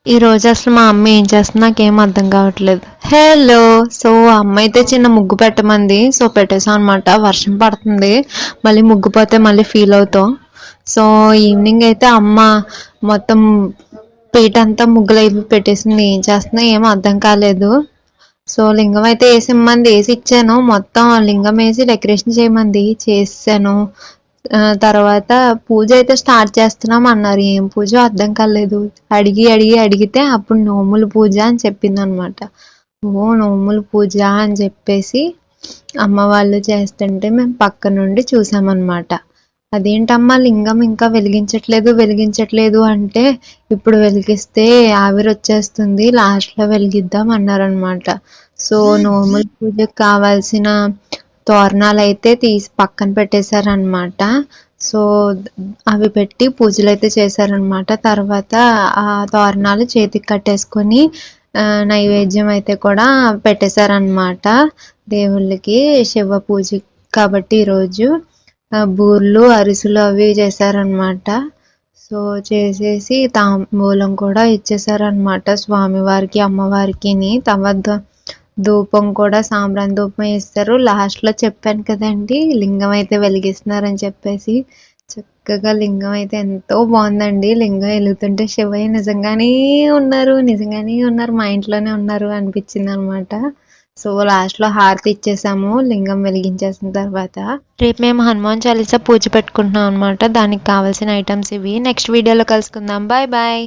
ఈ రోజు అసలు మా అమ్మ ఏం చేస్తుందో నాకేం అర్థం కావట్లేదు. హలో! సో అమ్మ అయితే చిన్న ముగ్గు పెట్టమంది. సో పెట్టేసాం అనమాట. వర్షం పడుతుంది. మళ్ళీ ముగ్గు పోతే మళ్ళీ ఫీల్ అవుతాం. సో ఈవినింగ్ అయితే అమ్మ మొత్తం పీట అంతా ముగ్గులు అయిపోయి పెట్టేసింది. ఏం చేస్తుందో ఏం అర్థం కాలేదు. సో లింగం అయితే వేసిమ్మంది, వేసి ఇచ్చాను. మొత్తం లింగం వేసి డెకరేషన్ చేయమంది, చేసాను. తర్వాత పూజ అయితే స్టార్ట్ చేస్తున్నాం అన్నారు. ఏం పూజ అర్థం కాలేదు. అడిగితే అప్పుడు నోముల పూజ అని చెప్పింది అనమాట. ఓ నోముల పూజ అని చెప్పేసి అమ్మ వాళ్ళు చేస్తుంటే మేము పక్క నుండి చూసామన్నమాట. అదేంటమ్మా లింగం ఇంకా వెలిగించట్లేదు అంటే, ఇప్పుడు వెలిగిస్తే ఆవిరి వచ్చేస్తుంది, లాస్ట్లో వెలిగిద్దాం అన్నారనమాట. సో నోముల పూజకు కావాల్సిన తోరణాలు అయితే తీసి పక్కన పెట్టేశారనమాట. సో అవి పెట్టి పూజలు అయితే చేశారనమాట. తర్వాత ఆ తోరణాలు చేతికి కట్టేసుకొని నైవేద్యం అయితే కూడా పెట్టేశారనమాట దేవుళ్ళకి. శివ పూజ కాబట్టి ఈరోజు బూర్లు అరిసెలు అవి చేశారనమాట. సో చేసేసి తాంబూలం కూడా ఇచ్చేసారనమాట స్వామివారికి అమ్మవారికిని. తర్వాత ధూపం కూడా సాంబ్రాణి ధూపం ఇస్తారు. లాస్ట్లో చెప్పాను కదండి లింగం అయితే వెలిగిస్తున్నారని చెప్పేసి. చక్కగా లింగం అయితే ఎంతో బాగుందండి. లింగం వెలుగుతుంటే శివయ్య నిజంగానే ఉన్నారు మా ఇంట్లోనే ఉన్నారు అనిపించింది అనమాట. సో లాస్ట్లో హారతి ఇచ్చేసాము లింగం వెలిగించేసిన తర్వాత. రేపు మేము హనుమాన్ చాలీసా పూజ పెట్టుకుంటున్నాం అనమాట. దానికి కావాల్సిన ఐటమ్స్ ఇవి. నెక్స్ట్ వీడియోలో కలుసుకుందాం. Bye bye.